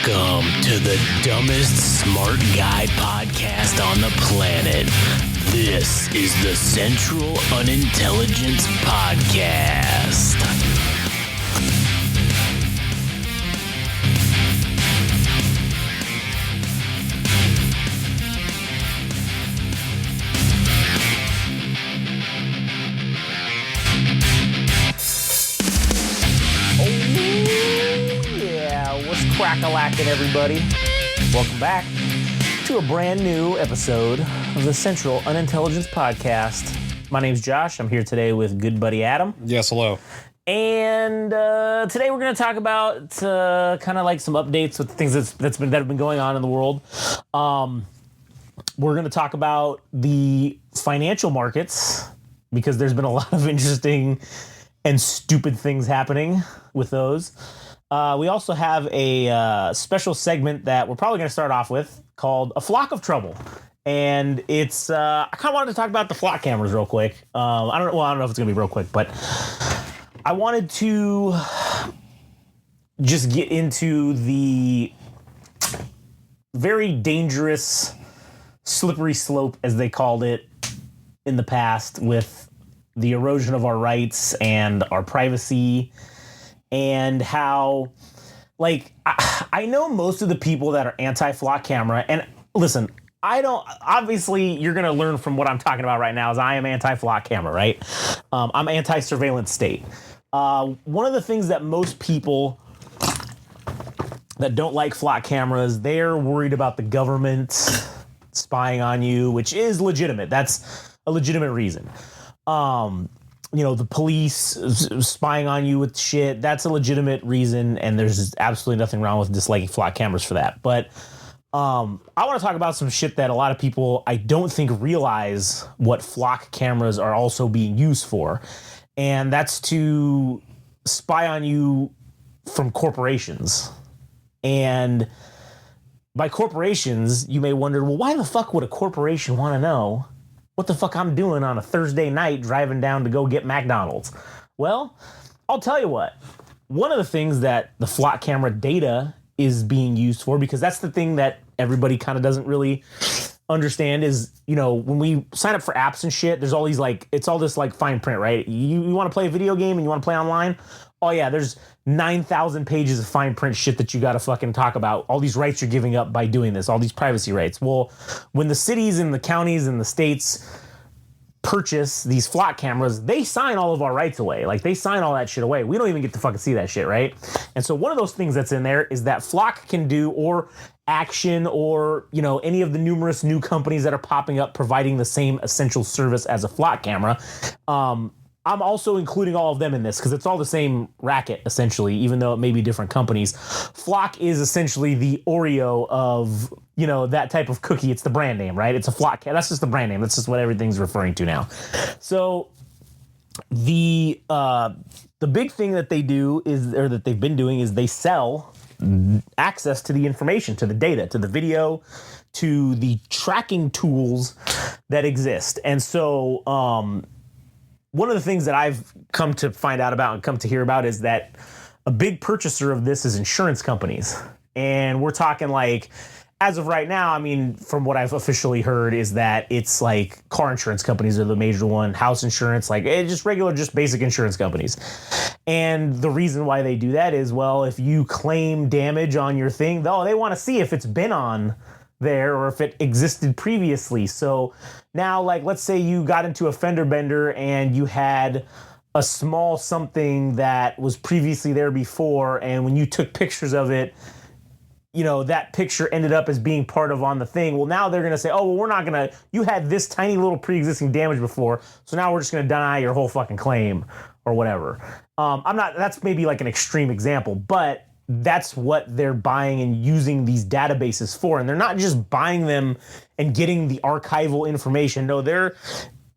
Welcome to the dumbest smart guy podcast on the planet. This is the Central Unintelligence Podcast. Crack-a-lackin', everybody. Welcome back to a brand new episode of the Central Unintelligence Podcast. My name's Josh. I'm here today with good buddy Adam. Yes, hello. And today we're going to talk about kind of like some updates with things that have been going on in the world. We're going to talk about the financial markets because there's been a lot of interesting and stupid things happening with those. We also have a special segment that we're probably going to start off with called A Flock of Trouble. And it's, I kind of wanted to talk about the flock cameras real quick. I don't know if it's going to be real quick, but I wanted to just get into the very dangerous slippery slope, as they called it in the past, with the erosion of our rights and our privacy. And how, like, I know most of the people that are anti-flock camera, and listen, obviously you're going to learn from what I'm talking about right now is I am anti-flock camera, right? I'm anti-surveillance state. One of the things that most people that don't like flock cameras, they're worried about the government spying on you, which is legitimate. That's a legitimate reason. You know, the police spying on you with shit, that's a legitimate reason, and there's absolutely nothing wrong with disliking flock cameras for that. But I want to talk about some shit that a lot of people, I don't think, realize what flock cameras are also being used for, and that's to spy on you from corporations. And by corporations, you may wonder, well, why the fuck would a corporation want to know what the fuck I'm doing on a Thursday night driving down to go get McDonald's? Well, I'll tell you what. One of the things that the flock camera data is being used for, because that's the thing that everybody kind of doesn't really understand, is, you know, when we sign up for apps and shit, there's all these, like, it's all this, like, fine print, right? You want to play a video game and you want to play online? Oh, yeah, there's 9,000 pages of fine print shit that you got to fucking talk about. All these rights you're giving up by doing this, all these privacy rights. Well, when the cities and the counties and the states purchase these flock cameras, they sign all of our rights away. Like, they sign all that shit away. We don't even get to fucking see that shit, right? And so one of those things that's in there is that Flock can do, or Action, or, you know, any of the numerous new companies that are popping up providing the same essential service as a flock camera. I'm also including all of them in this because it's all the same racket, essentially, even though it may be different companies. Flock is essentially the Oreo of, you know, that type of cookie. It's the brand name, right? It's a Flock. That's just the brand name. That's just what everything's referring to now. So the big thing that they do is, or that they've been doing, is they sell access to the information, to the data, to the video, to the tracking tools that exist. And so, one of the things that I've come to find out about and come to hear about is that a big purchaser of this is insurance companies. And we're talking, like, as of right now, I mean, from what I've officially heard, is that it's like car insurance companies are the major one, house insurance, like just regular, just basic insurance companies. And the reason why they do that is, well, if you claim damage on your thing, they want to see if it's been on there or if it existed previously. So now, like, let's say you got into a fender bender and you had a small something that was previously there before, and when you took pictures of it, you know, that picture ended up as being part of on the thing. Well, now they're going to say, oh, well, we're not going to, you had this tiny little pre-existing damage before, so now we're just going to deny your whole fucking claim or whatever. That's maybe like an extreme example, but that's what they're buying and using these databases for. And they're not just buying them and getting the archival information. No, they're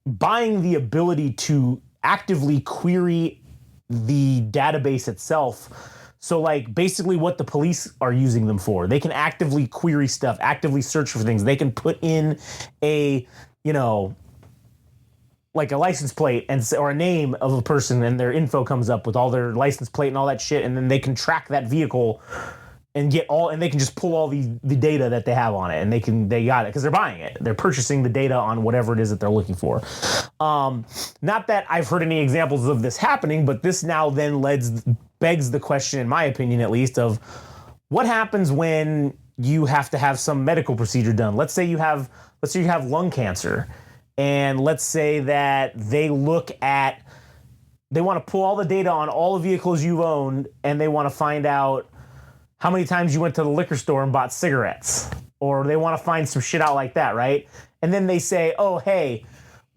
buying the ability to actively query the database itself. So, like, basically what the police are using them for. They can actively query stuff, actively search for things. They can put in a, you know, like a license plate or a name of a person, and their info comes up with all their license plate and all that shit, and then they can track that vehicle and they can just pull all the data that they have on it, and they got it because they're buying it. They're purchasing the data on whatever it is that they're looking for. Not that I've heard any examples of this happening, but this now then begs the question, in my opinion at least, of what happens when you have to have some medical procedure done. Let's say you have lung cancer, and let's say that they want to pull all the data on all the vehicles you've owned, and they want to find out how many times you went to the liquor store and bought cigarettes, or they want to find some shit out like that, right? And then they say, oh, hey,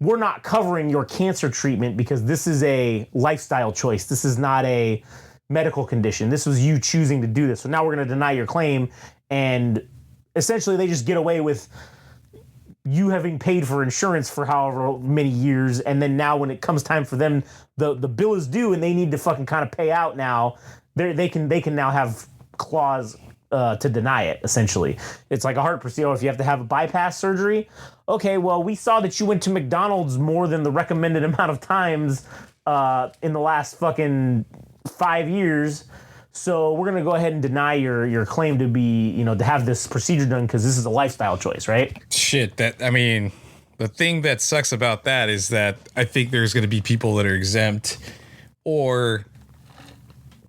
we're not covering your cancer treatment because this is a lifestyle choice. This is not a medical condition. This was you choosing to do this. So now we're going to deny your claim. And essentially they just get away with you having paid for insurance for however many years. And then now when it comes time for them, the bill is due and they need to fucking kind of pay out now. They can now have clause to deny it, essentially. It's like a heart procedure. If you have to have a bypass surgery, okay, well, we saw that you went to McDonald's more than the recommended amount of times in the last fucking 5 years. So we're going to go ahead and deny your claim to be, to have this procedure done because this is a lifestyle choice, right? Shit, the thing that sucks about that is that I think there's going to be people that are exempt, or,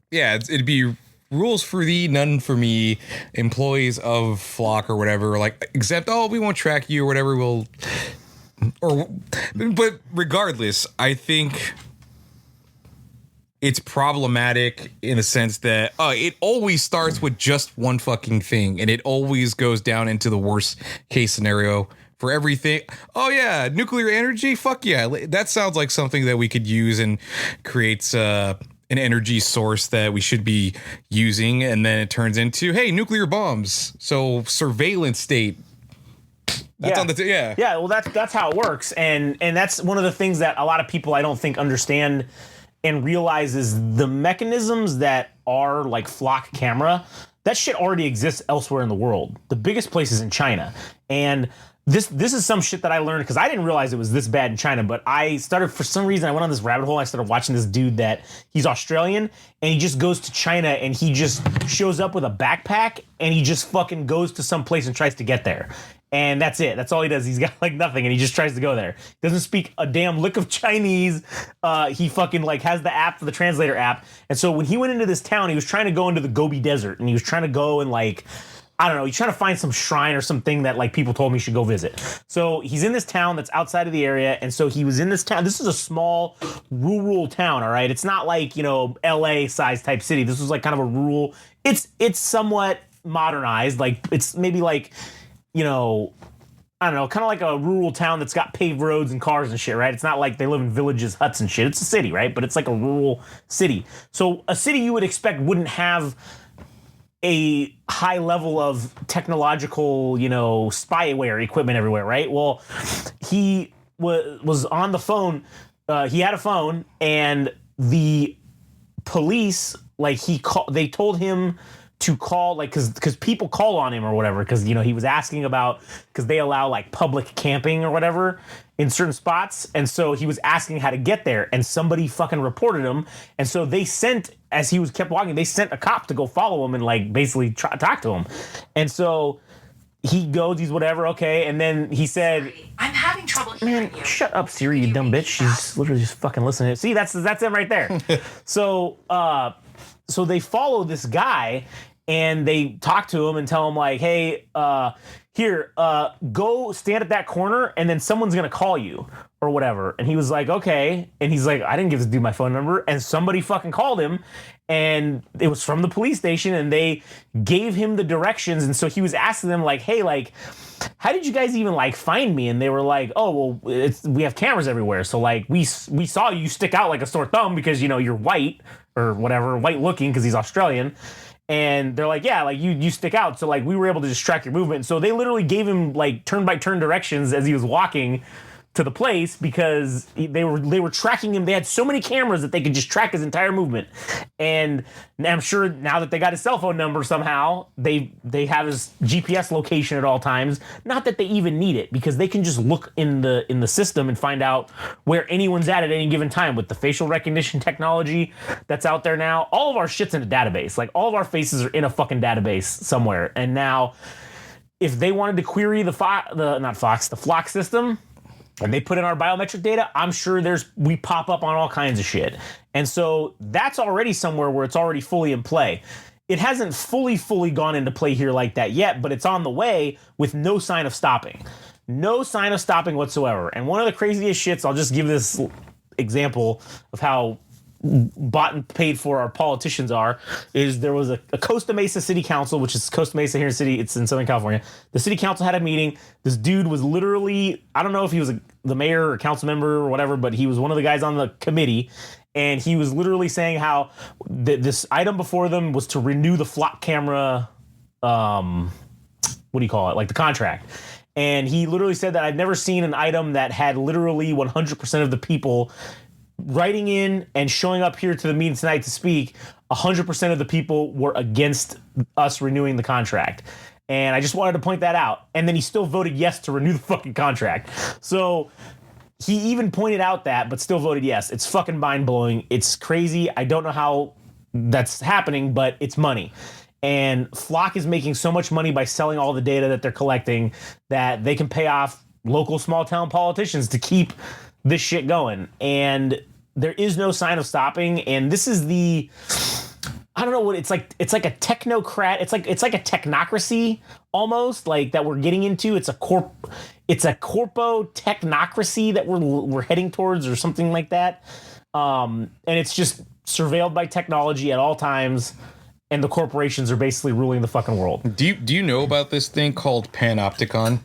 yeah, it'd be rules for thee, none for me, employees of Flock or whatever, like, exempt, oh, we won't track you or whatever, but regardless, I think it's problematic in the sense that it always starts with just one fucking thing, and it always goes down into the worst case scenario for everything. Oh yeah, nuclear energy, fuck yeah, that sounds like something that we could use and creates an energy source that we should be using, and then it turns into, hey, nuclear bombs, so surveillance state. That's on the yeah. Well, that's how it works, and that's one of the things that a lot of people I don't think understand and realizes the mechanisms that are like Flock camera. That shit already exists elsewhere in the world. The biggest place is in China, and this is some shit that I learned because I didn't realize it was this bad in China, but I started, for some reason, I went on this rabbit hole. I started watching this dude that he's Australian, and he just goes to China and he just shows up with a backpack and he just fucking goes to some place and tries to get there. And that's it. That's all he does. He's got like nothing, and he just tries to go there. Doesn't speak a damn lick of Chinese. He fucking like has the app for the translator app. And so when he went into this town, he was trying to go into the Gobi Desert, and he was trying to go and like, I don't know, he's trying to find some shrine or something that like people told me he should go visit. So he's in this town that's outside of the area, and so he was in this town. This is a small rural town, all right? It's not like, LA size type city. This was like kind of a rural, it's somewhat modernized. Like it's maybe like, I don't know, kind of like a rural town that's got paved roads and cars and shit, right? It's not like they live in villages, huts and shit. It's a city, right? But it's like a rural city. So a city you would expect wouldn't have a high level of technological, spyware equipment everywhere, right? Well, he was on the phone. He had a phone, and the police, like they told him to call, like, because people call on him or whatever, because he was asking about, because they allow like public camping or whatever in certain spots, and so he was asking how to get there, and somebody fucking reported him, and so they sent, as he kept walking, they sent a cop to go follow him and like basically talk to him, and so he goes, he's whatever, okay, and then he said, Sorry, I'm having trouble hearing you. Shut up, Siri, you dumb bitch. She's literally just fucking listening. See, that's him right there. So they follow this guy, and they talk to him and tell him like, hey, go stand at that corner, and then someone's gonna call you or whatever. And he was like, okay. And he's like, I didn't give this dude my phone number. And somebody fucking called him, and it was from the police station, and they gave him the directions. And so he was asking them like, hey, like, how did you guys even like find me? And they were like, oh, well, we have cameras everywhere. So like we saw you stick out like a sore thumb because, you're white or whatever, white looking because he's Australian. And they're like, yeah, like you stick out. So like we were able to just track your movement. So they literally gave him like turn by turn directions as he was walking to the place because they were tracking him. They had so many cameras that they could just track his entire movement. And I'm sure now that they got his cell phone number somehow, they have his GPS location at all times. Not that they even need it, because they can just look in the system and find out where anyone's at any given time with the facial recognition technology that's out there now. All of our shit's in a database. Like, all of our faces are in a fucking database somewhere. And now, if they wanted to query the Flock system, and they put in our biometric data, I'm sure we pop up on all kinds of shit. And so that's already somewhere where it's already fully in play. It hasn't fully gone into play here like that yet, but it's on the way with no sign of stopping. No sign of stopping whatsoever. And one of the craziest shits, I'll just give this example of how bought and paid for our politicians are, is there was a Costa Mesa City Council, which is Costa Mesa here in city, it's in Southern California. The city council had a meeting. This dude was literally, I don't know if he was the mayor or council member or whatever, but he was one of the guys on the committee, and he was literally saying how this item before them was to renew the flock camera, what do you call it, like the contract. And he literally said that I've never seen an item that had literally 100% of the people writing in and showing up here to the meeting tonight to speak. 100% of the people were against us renewing the contract. And I just wanted to point that out. And then he still voted yes to renew the fucking contract. So he even pointed out that, but still voted yes. It's fucking mind-blowing. It's crazy. I don't know how that's happening, but it's money. And Flock is making so much money by selling all the data that they're collecting that they can pay off local small-town politicians to keep this shit going. And there is no sign of stopping. And this is I don't know what it's like. It's like a technocrat. It's like a technocracy almost, like, that we're getting into. It's a corpo technocracy that we're heading towards, or something like that. And it's just surveilled by technology at all times, and the corporations are basically ruling the fucking world. Do you know about this thing called Panopticon?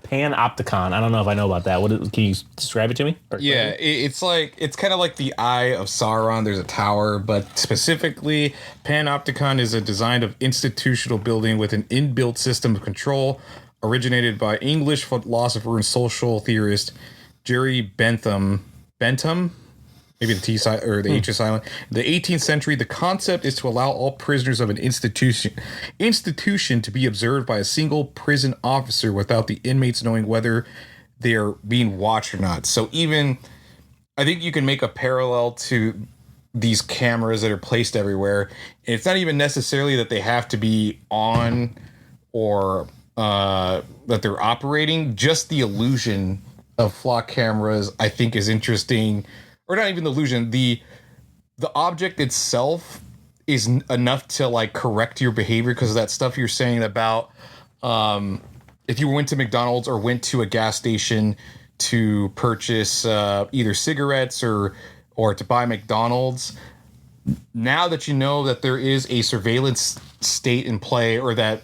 Panopticon. I don't know if I know about that. Can you describe it to me? Yeah, it's kind of like the Eye of Sauron. There's a tower, but specifically, Panopticon is a design of institutional building with an inbuilt system of control, originated by English philosopher and social theorist Jerry Bentham. Maybe the T side or the H is silent. In the 18th century, the concept is to allow all prisoners of an institution to be observed by a single prison officer without the inmates knowing whether they are being watched or not. So even, I think you can make a parallel to these cameras that are placed everywhere. And it's not even necessarily that they have to be on or that they're operating. Just the illusion of flock cameras, I think, is interesting. Or not even the illusion, the object itself is enough to, like, correct your behavior because of that stuff you're saying about if you went to McDonald's or went to a gas station to purchase either cigarettes or to buy McDonald's. Now that you know that there is a surveillance state in play, or that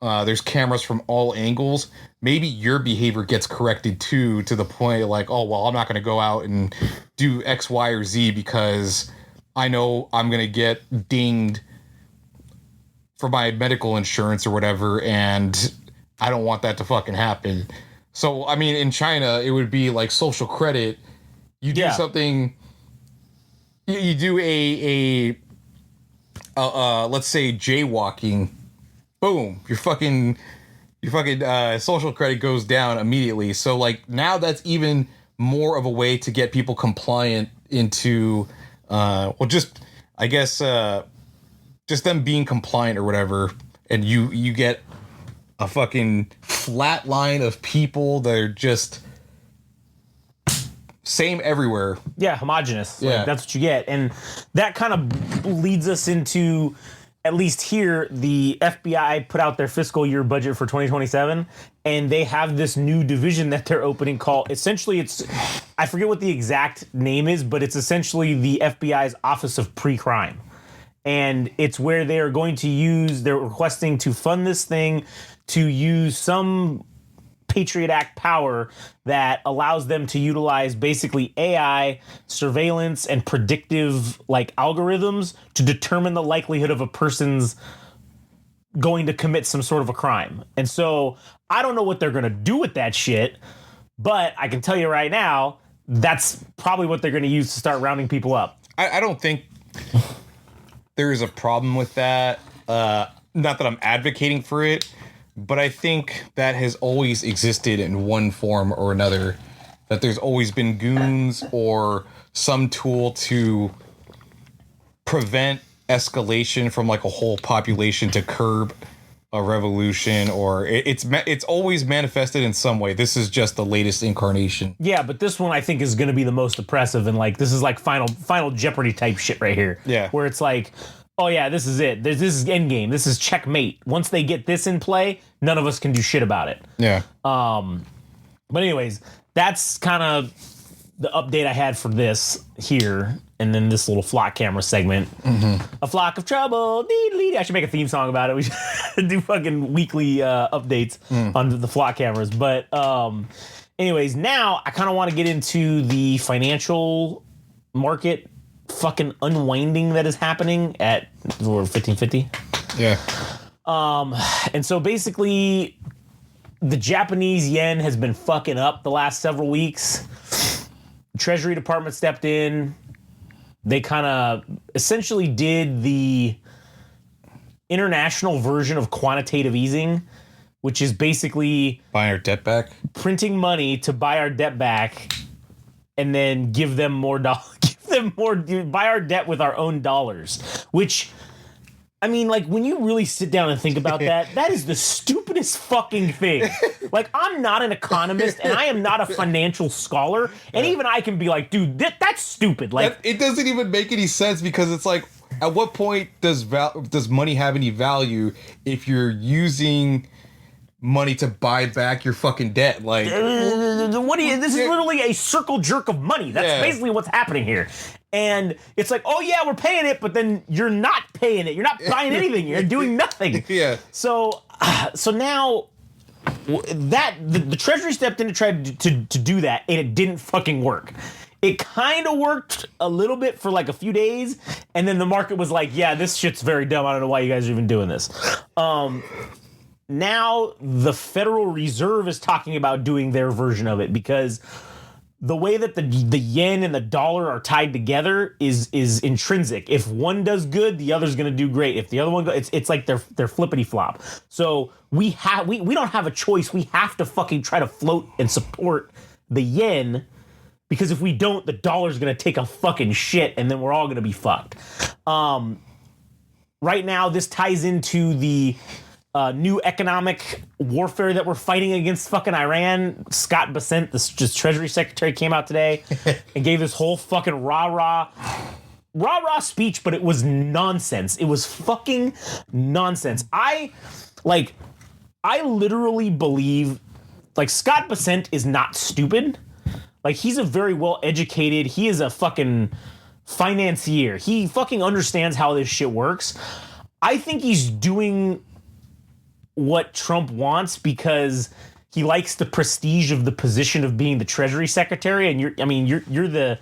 there's cameras from all angles, maybe your behavior gets corrected too, to the point like, oh, well, I'm not going to go out and do X, Y, or Z because I know I'm going to get dinged for my medical insurance or whatever, and I don't want that to fucking happen. So, I mean, in China, it would be like social credit. You do something, you do a let's say jaywalking, boom, your fucking social credit goes down immediately. So, like, now that's even more of a way to get people compliant into, just them being compliant or whatever. And you get a fucking flat line of people that are just same everywhere. Yeah, homogenous. Yeah. Like, that's what you get. And that kind of leads us into, at least here, the FBI put out their fiscal year budget for 2027, and they have this new division that they're opening called, essentially I forget what the exact name is, but it's essentially the FBI's Office of Pre-Crime. And it's where they are going to they're requesting to fund this thing to use some Patriot Act power that allows them to utilize basically AI, surveillance, and predictive, like, algorithms to determine the likelihood of a person's going to commit some sort of a crime. And so I don't know what they're going to do with that shit, But I can tell you right now, that's probably what they're going to use to start rounding people up. I don't think there's a problem with that. Not that I'm advocating for it, but I think that has always existed in one form or another. That there's always been goons or some tool to prevent escalation from like a whole population to curb a revolution, or it's always manifested in some way. This is just the latest incarnation. Yeah, but this one I think is going to be the most oppressive, and like this is like final Jeopardy type shit right here. Yeah, where it's like, oh yeah, this is it. This is endgame. This is checkmate. Once they get this in play, none of us can do shit about it. Yeah. But anyways, that's kind of the update I had for this here, and then this little flock camera segment. A flock of trouble. I should make a theme song about it. We should do fucking weekly updates on the flock cameras. But anyways, now I kind of want to get into the financial market fucking unwinding that is happening at 1550. Yeah. And so basically, the Japanese yen has been fucking up the last several weeks. The Treasury Department stepped in. They kind of essentially did the international version of quantitative easing, which is basically buying our debt back, printing money to buy our debt back, and then give them more buy our debt with our own dollars. Which, I mean, like, when you really sit down and think about that, that is the stupidest fucking thing. Like, I'm not an economist, and I am not a financial scholar, and even I can be like, dude, that's stupid. Like, it doesn't even make any sense, because it's like, at what point does money have any value if you're using money to buy back your fucking debt? Like, this is literally a circle jerk of money. That's basically what's happening here. And it's like, oh yeah, we're paying it, but then you're not paying it. You're not buying anything. You're doing nothing. Yeah. So now that the Treasury stepped in to try to do that, and it didn't fucking work. It kind of worked a little bit for like a few days, and then the market was like, yeah, this shit's very dumb. I don't know why you guys are even doing this. Now the Federal Reserve is talking about doing their version of it, because the way that the yen and the dollar are tied together is intrinsic. If one does good, the other's going to do great. If the other one goes, it's like they're flippity flop. So we don't have a choice. We have to fucking try to float and support the yen, because if we don't, the dollar's going to take a fucking shit, and then we're all going to be fucked. Right now, this ties into the new economic warfare that we're fighting against fucking Iran. Scott Bessent, the just Treasury Secretary, came out today and gave this whole fucking rah-rah speech, but it was nonsense. It was fucking nonsense. I literally believe, like, Scott Bessent is not stupid. Like, he's a very well-educated, he is a fucking financier. He fucking understands how this shit works. I think he's doing what Trump wants because he likes the prestige of the position of being the Treasury Secretary, and you're the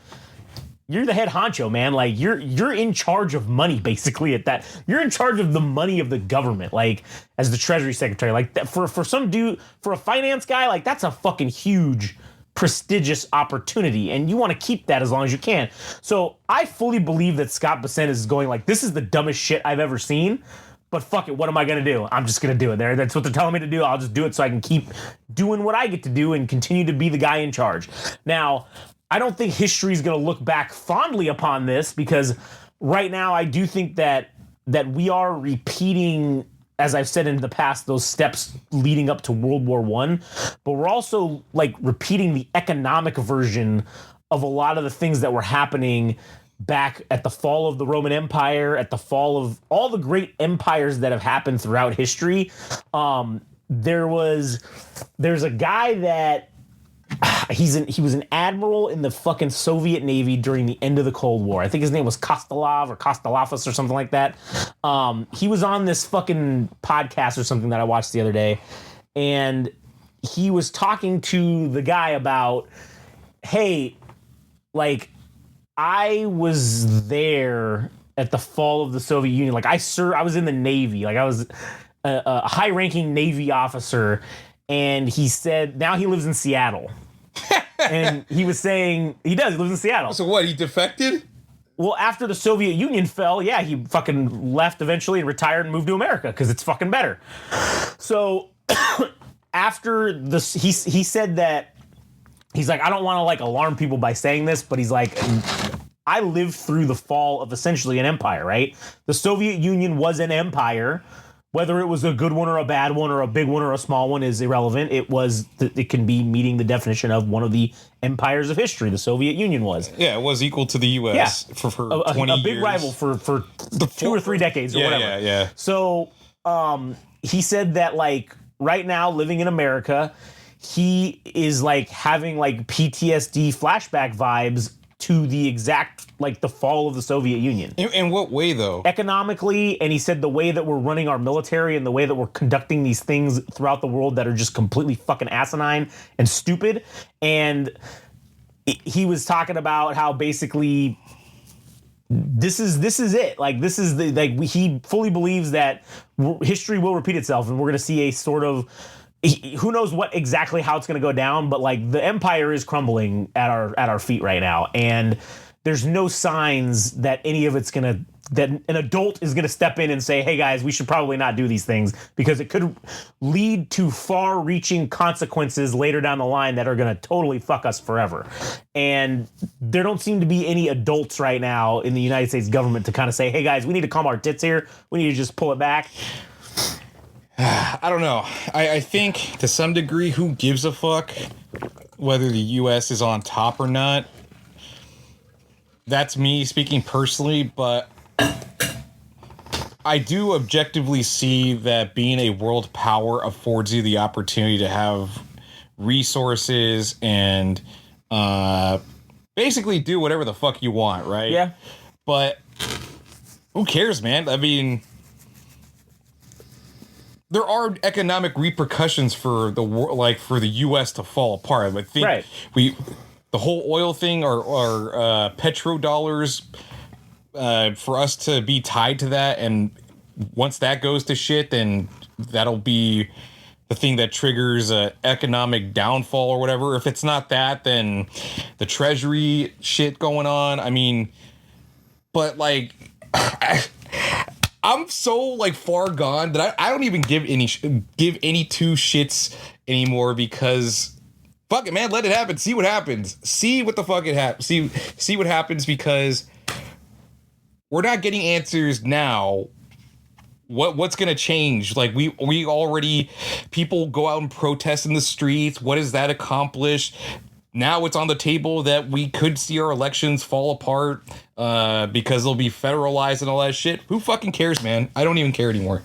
head honcho, man. Like, you're in charge of money, basically. At that, you're in charge of the money of the government, like, as the Treasury Secretary. Like, that, for some dude, for a finance guy, like, that's a fucking huge, prestigious opportunity, and you want to keep that as long as you can. So I fully believe that Scott Bessent is going like, this is the dumbest shit I've ever seen, but fuck it, what am I going to do? I'm just going to do it. That's what they're telling me to do. I'll just do it so I can keep doing what I get to do and continue to be the guy in charge. Now, I don't think history is going to look back fondly upon this, because right now I do think that we are repeating, as I've said in the past, those steps leading up to World War I, but we're also like repeating the economic version of a lot of the things that were happening back at the fall of the Roman Empire, at the fall of all the great empires that have happened throughout history. There's a guy that he was an admiral in the fucking Soviet Navy during the end of the Cold War. I think his name was Kostelov or Kostelafos or something like that. He was on this fucking podcast or something that I watched the other day, and he was talking to the guy about, hey, like, I was there at the fall of the Soviet Union. Like, I was in the Navy. Like, I was a high-ranking Navy officer, and he said now he lives in Seattle. And he was saying, he lives in Seattle. So what, he defected? Well, after the Soviet Union fell, yeah, he fucking left eventually and retired and moved to America because it's fucking better. So after this, he said that, he's like, I don't want to like alarm people by saying this, but he's like, I lived through the fall of essentially an empire, right? The Soviet Union was an empire. Whether it was a good one or a bad one or a big one or a small one is irrelevant. It can be meeting the definition of one of the empires of history. The Soviet Union was. Yeah, it was equal to the U.S. for 20 years. A big rival for 2 or 3 decades or whatever. Yeah. So he said that like right now living in America, he is like having like PTSD flashback vibes to the exact, like the fall of the Soviet Union. In what way, though? Economically, and he said the way that we're running our military and the way that we're conducting these things throughout the world that are just completely fucking asinine and stupid. And he was talking about how basically this is it. Like this is the he fully believes that history will repeat itself, and we're going to see a sort of, who knows what exactly how it's going to go down, but like the empire is crumbling at our feet right now, and there's no signs that any of it's going to, that an adult is going to step in and say, hey guys, we should probably not do these things because it could lead to far-reaching consequences later down the line that are going to totally fuck us forever. And there don't seem to be any adults right now in the United States government to kind of say, hey guys, we need to calm our tits here. We need to just pull it back. I don't know. I think to some degree, who gives a fuck whether the U.S. is on top or not? That's me speaking personally, but I do objectively see that being a world power affords you the opportunity to have resources and basically do whatever the fuck you want, right? Yeah. But who cares, man? I mean, there are economic repercussions for the like for the U.S. to fall apart. I think right. The whole oil thing or petrodollars for us to be tied to that, and once that goes to shit, then that'll be the thing that triggers a economic downfall or whatever. If it's not that, then the treasury shit going on. I mean, but like. I'm so like far gone that I don't even give any two shits anymore because fuck it, man, let it happen. See what happens. See what the fuck it happens. See what happens because we're not getting answers now. What's gonna change? Like we already, people go out and protest in the streets. What does that accomplish? Now it's on the table that we could see our elections fall apart because they'll be federalized and all that shit. Who fucking cares, man? I don't even care anymore.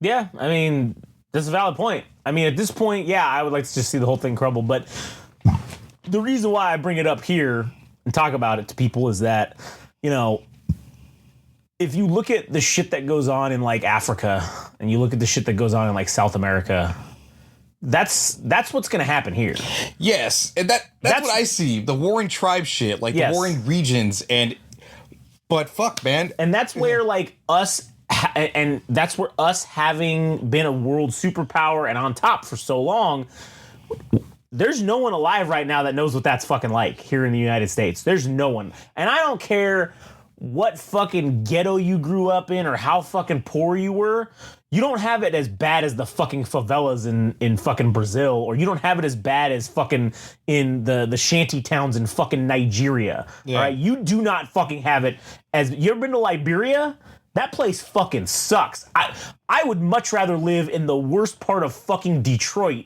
Yeah, I mean, that's a valid point. I mean, at this point, yeah, I would like to just see the whole thing crumble. But the reason why I bring it up here and talk about it to people is that, you know, if you look at the shit that goes on in like Africa and you look at the shit that goes on in like South America, that's what's going to happen here. Yes, and that's what I see. The warring tribe shit, like yes. the warring regions, but fuck, man. And that's where like us, and that's where us having been a world superpower and on top for so long, there's no one alive right now that knows what that's fucking like here in the United States. There's no one. And I don't care what fucking ghetto you grew up in or how fucking poor you were. You don't have it as bad as the fucking favelas in fucking Brazil, or you don't have it as bad as fucking in the shanty towns in fucking Nigeria. Yeah. All right, you do not fucking have it as. You ever been to Liberia? That place fucking sucks. I would much rather live in the worst part of fucking Detroit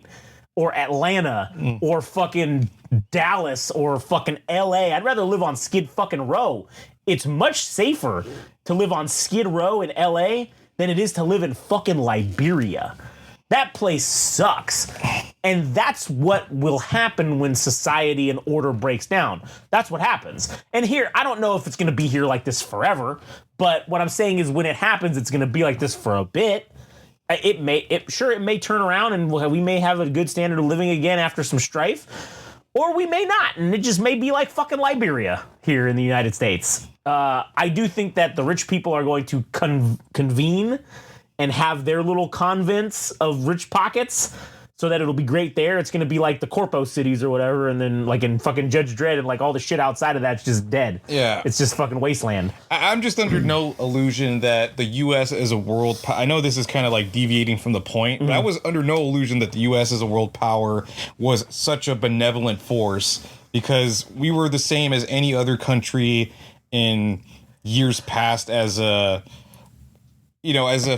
or Atlanta or fucking Dallas or fucking LA. I'd rather live on Skid fucking Row. It's much safer to live on Skid Row in LA than it is to live in fucking Liberia. That place sucks. And that's what will happen when society and order breaks down. That's what happens. And here, I don't know if it's going to be here like this forever, but what I'm saying is when it happens, it's going to be like this for a bit. It may turn around and we may have a good standard of living again after some strife, or we may not, and it just may be like fucking Liberia here in the United States. I do think that the rich people are going to convene and have their little convents of rich pockets so that it'll be great there. It's going to be like the Corpo cities or whatever, and then like in fucking Judge Dredd and like all the shit outside of that's just dead. Yeah. It's just fucking wasteland. I'm just under no illusion that the U.S. as a world I know this is kind of like deviating from the point, but I was under no illusion that the U.S. as a world power was such a benevolent force, because we were the same as any other country in years past as a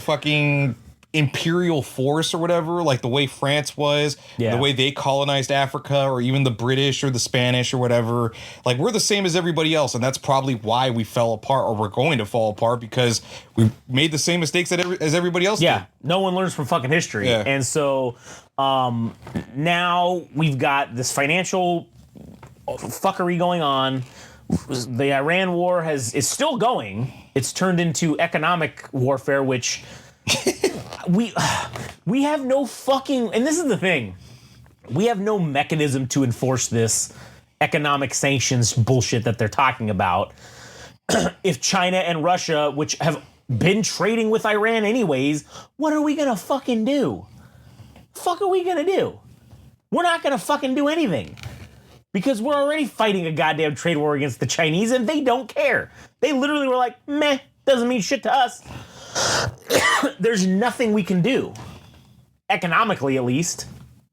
fucking imperial force or whatever, like the way France was, the way they colonized Africa, or even the British or the Spanish or whatever. Like, we're the same as everybody else, and that's probably why we fell apart, or we're going to fall apart, because we made the same mistakes as everybody else did. No one learns from fucking history. Yeah. And so now we've got this financial fuckery going on. The Iran war is still going. It's turned into economic warfare, which we have no fucking, and this is the thing, we have no mechanism to enforce this economic sanctions bullshit that they're talking about. If China and Russia, which have been trading with Iran anyways, what are we gonna fucking do? Fuck are we gonna do? We're not gonna fucking do anything. Because we're already fighting a goddamn trade war against the Chinese, and they don't care. They literally were like, meh, doesn't mean shit to us. There's nothing we can do. Economically, at least.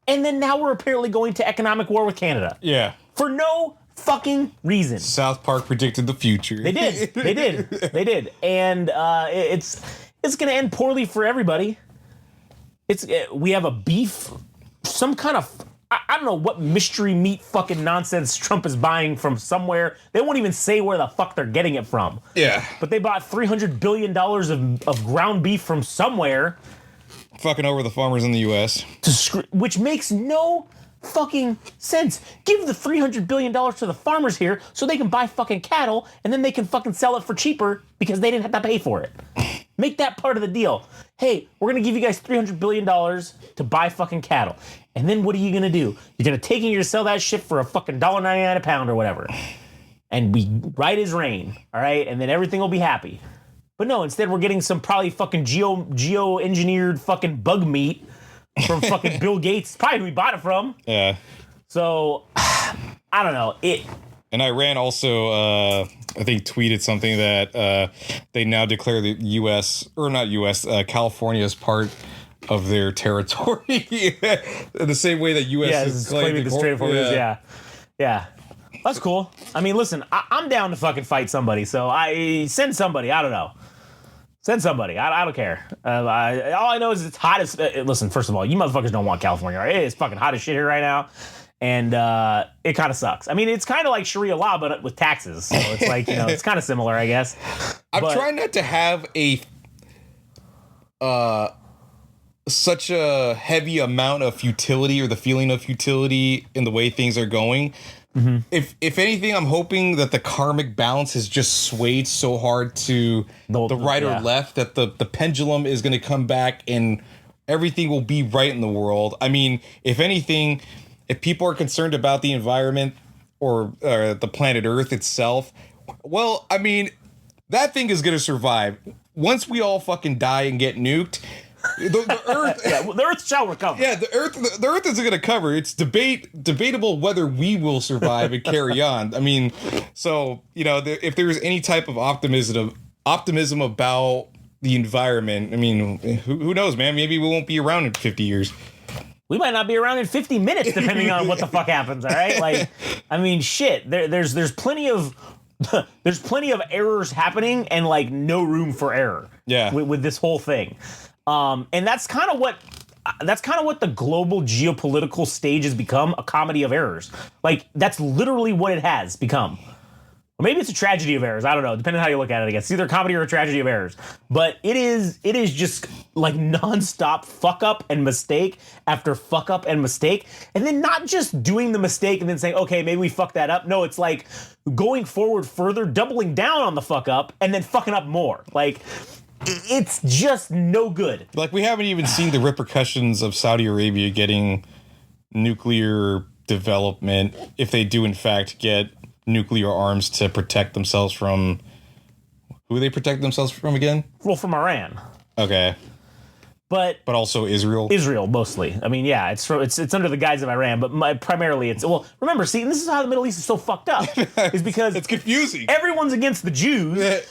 And then now we're apparently going to economic war with Canada. Yeah. For no fucking reason. South Park predicted the future. They did. They did. They did. And it's going to end poorly for everybody. We have a beef, some kind of, I don't know what mystery meat fucking nonsense Trump is buying from somewhere. They won't even say where the fuck they're getting it from. Yeah. But they bought $300 billion of ground beef from somewhere. Fucking over the farmers in the U.S. Which makes no fucking sense. Give the $300 billion to the farmers here so they can buy fucking cattle, and then they can fucking sell it for cheaper because they didn't have to pay for it. Make that part of the deal. Hey, we're going to give you guys $300 billion to buy fucking cattle. And then what are you going to do? You're going to take and you're going to sell that shit for a fucking $1.99 a pound or whatever. And be right as rain, all right? And then everything will be happy. But no, instead we're getting some probably fucking geo-engineered fucking bug meat from fucking Bill Gates. Probably who we bought it from. Yeah. So, I don't know. And Iran also, I think, tweeted something that they now declare the U.S., or not U.S., California as part of their territory. The same way that U.S. is claiming the Strait of Hormuz. Yeah. That's cool. I mean, listen, I'm down to fucking fight somebody. So send somebody. I don't know. Send somebody. I don't care. All I know is it's hot as... listen, first of all, you motherfuckers don't want California, right? It's fucking hot as shit here right now. And it kind of sucks. I mean, it's kind of like Sharia law, but with taxes. So it's like, it's kind of similar, I guess. I'm trying not to have such a heavy amount of futility, or the feeling of futility in the way things are going. Mm-hmm. If anything, I'm hoping that the karmic balance has just swayed so hard to the right or left that the pendulum is going to come back and everything will be right in the world. I mean, if anything, if people are concerned about the environment or the planet Earth itself, well, I mean, that thing is going to survive. Once we all fucking die and get nuked, the Earth, the Earth shall recover. Yeah, the Earth isn't going to cover. It's debatable whether we will survive and carry on. I mean, so if there's any type of optimism about the environment, I mean, who knows, man? Maybe we won't be around in 50 years. We might not be around in 50 minutes, depending on what the fuck happens. All right, like, I mean, shit. There's plenty of errors happening, and like no room for error. Yeah, with this whole thing. And that's kind of what the global geopolitical stage has become, a comedy of errors. Like, that's literally what it has become. Or maybe it's a tragedy of errors. I don't know, depending on how you look at it, I guess. It's either a comedy or a tragedy of errors. But it is just like nonstop fuck up and mistake after fuck up and mistake. And then not just doing the mistake and then saying, okay, maybe we fucked that up. No, it's like going forward further, doubling down on the fuck up, and then fucking up more. Like, it's just no good. Like, we haven't even seen the repercussions of Saudi Arabia getting nuclear development, if they do in fact get nuclear arms to protect themselves from... Who they protect themselves from again? Well, from Iran. Okay. but also Israel. Israel mostly. I mean, yeah, it's under the guise of Iran, but primarily it's remember, see, and this is how the Middle East is so fucked up, is because It's confusing. everyone's against the Jews,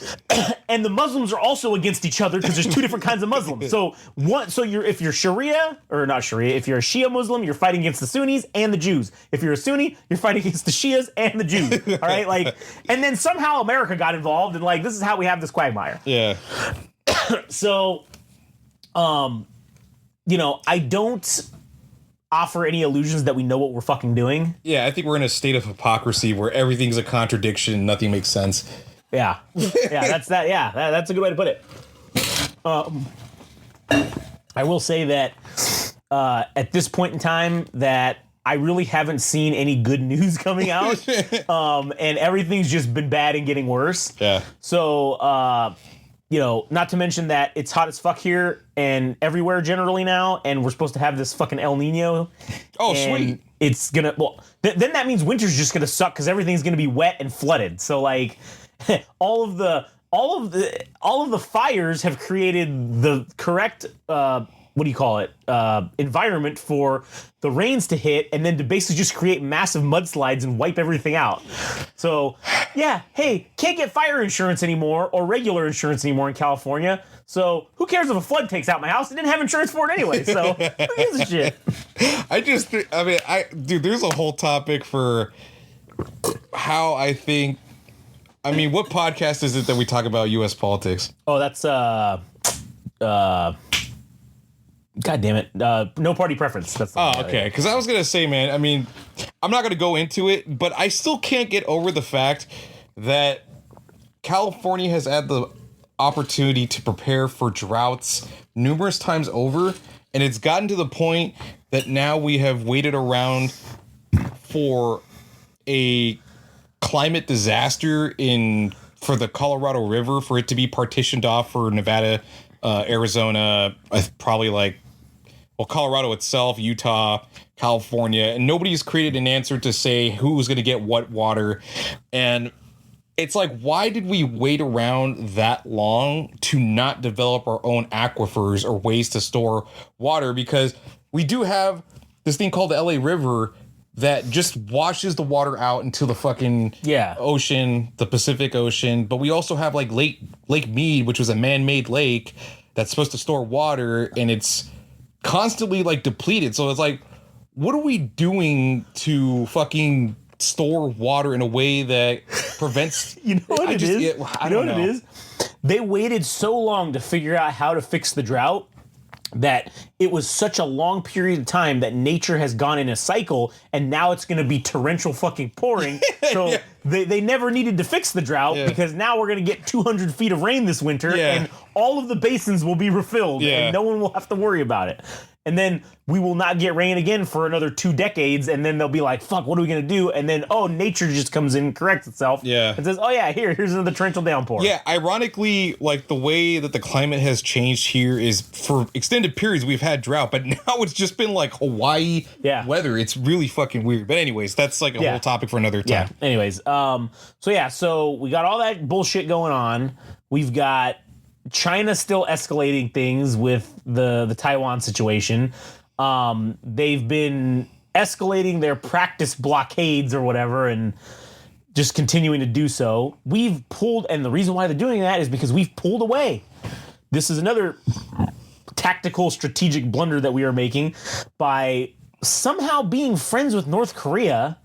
and the Muslims are also against each other because there's two different kinds of Muslims. So if you're Sharia or not Sharia, if you're a Shia Muslim, you're fighting against the Sunnis and the Jews. If you're a Sunni, you're fighting against the Shias and the Jews. All right, like, and then somehow America got involved, and like this is how we have this quagmire. Yeah. So, I don't offer any illusions that we know what we're fucking doing. Yeah, I think we're in a state of hypocrisy where everything's a contradiction, nothing makes sense. Yeah, that's that. Yeah, that's a good way to put it. I will say that at this point in time, that I really haven't seen any good news coming out, and everything's just been bad and getting worse. Yeah. So, not to mention that it's hot as fuck here and everywhere generally now, and we're supposed to have this fucking El Nino. Oh, and sweet. It's gonna then that means winter's just gonna suck because everything's gonna be wet and flooded. So like, all of the fires have created the correct environment for the rains to hit, and then to basically just create massive mudslides and wipe everything out. So, yeah, hey, can't get fire insurance anymore or regular insurance anymore in California. So who cares if a flood takes out my house? I didn't have insurance for it anyway. So who gives a shit? Dude, there's a whole topic for how I think. I mean, what podcast is it that we talk about U.S. politics? Oh, that's God damn it. No party preference. That's okay. Because I was going to say, man, I mean, I'm not going to go into it, but I still can't get over the fact that California has had the opportunity to prepare for droughts numerous times over, and it's gotten to the point that now we have waited around for a climate disaster for the Colorado River for it to be partitioned off for Nevada, Arizona, probably Colorado itself, Utah, California, and nobody's created an answer to say who's going to get what water. And it's like, why did we wait around that long to not develop our own aquifers or ways to store water? Because we do have this thing called the LA River that just washes the water out into the fucking ocean, the Pacific Ocean. But we also have like Lake Mead, which was a man-made lake that's supposed to store water, and it's constantly like depleted. So it's like, what are we doing to fucking store water in a way that prevents you know what it is? I don't know. What it is? They waited so long to figure out how to fix the drought that it was such a long period of time that nature has gone in a cycle, and now it's going to be torrential fucking pouring. So they never needed to fix the drought because now we're going to get 200 feet of rain this winter, and all of the basins will be refilled, and no one will have to worry about it. And then we will not get rain again for another 2 decades, and then they'll be like, fuck, what are we going to do? And then, nature just comes in and corrects itself and says, here's another torrential downpour. Yeah, ironically, like the way that the climate has changed here is for extended periods we've had drought, but now it's just been like Hawaii weather. It's really fucking weird. But anyways, that's like a whole topic for another time. Yeah, anyways. So we got all that bullshit going on. We've got China still escalating things with the Taiwan situation. They've been escalating their practice blockades or whatever and just continuing to do so. We've pulled, and the reason why they're doing that is because we've pulled away. This is another tactical strategic blunder that we are making by somehow being friends with North Korea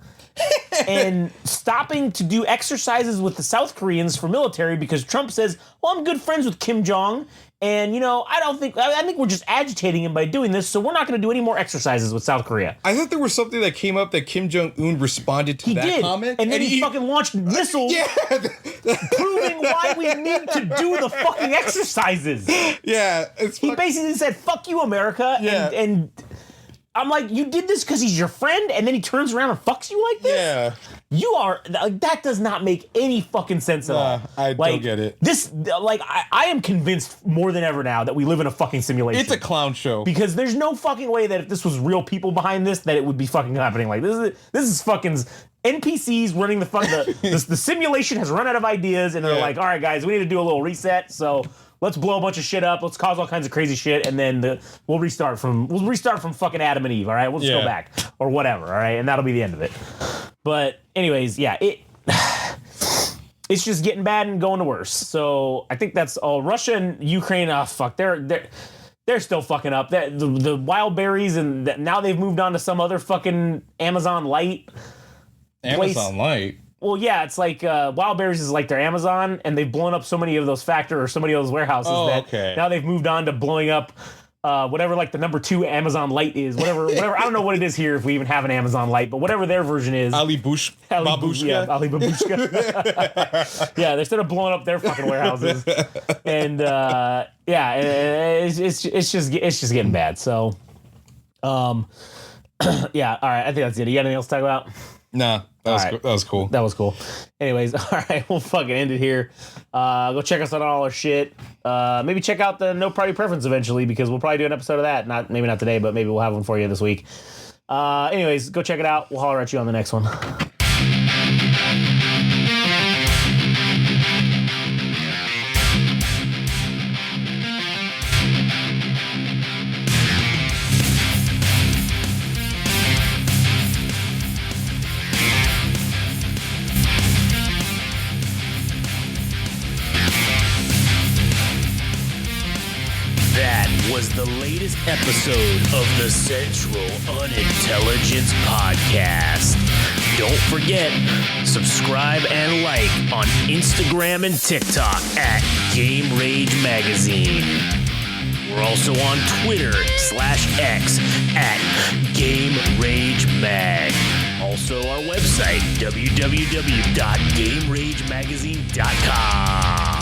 and stopping to do exercises with the South Koreans for military because Trump says, well, I'm good friends with Kim Jong, and I think we're just agitating him by doing this, so we're not going to do any more exercises with South Korea. I thought there was something that came up that Kim Jong-un responded to that comment. And then he fucking launched missiles proving why we need to do the fucking exercises. Yeah. He basically said, fuck you, America, and I'm like, you did this because he's your friend, and then he turns around and fucks you like this? Yeah. You are, that does not make any fucking sense at all. I don't get it. I am convinced more than ever now that we live in a fucking simulation. It's a clown show. Because there's no fucking way that if this was real people behind this, that it would be fucking happening. Like, this is fucking NPCs running the simulation has run out of ideas, and they're like, all right, guys, we need to do a little reset, so let's blow a bunch of shit up. Let's cause all kinds of crazy shit, and then we'll restart from fucking Adam and Eve. All right, we'll just go back or whatever. All right, and that'll be the end of it. But anyways, yeah, it's just getting bad and going to worse. So I think that's all. Russia and Ukraine, they're still fucking up. The wild berries, and now they've moved on to some other fucking Amazon Light. Amazon Light. Well, yeah, it's like wild berries is like their Amazon, and they've blown up so many of those factories or so many of those warehouses now they've moved on to blowing up whatever like the number 2 Amazon Light is. Whatever. I don't know what it is here if we even have an Amazon Light, but whatever their version is. Ali Babushka. Yeah, Ali Babushka. Yeah, they're still blowing up their fucking warehouses, and it's just getting bad. So, yeah. All right. I think that's it. You got anything else to talk about? Nah, that was cool. That was cool. Anyways, all right, we'll fucking end it here. Go check us out on all our shit. Maybe check out the No Party Preference eventually, because we'll probably do an episode of that. Maybe not today, but maybe we'll have one for you this week. Anyways, go check it out. We'll holler at you on the next one. That was the latest episode of the Central Unintelligence Podcast. Don't forget, subscribe and like on Instagram and TikTok at Game Rage Magazine. We're also on Twitter/X at Game Rage Mag. Also our website, www.GameRageMagazine.com.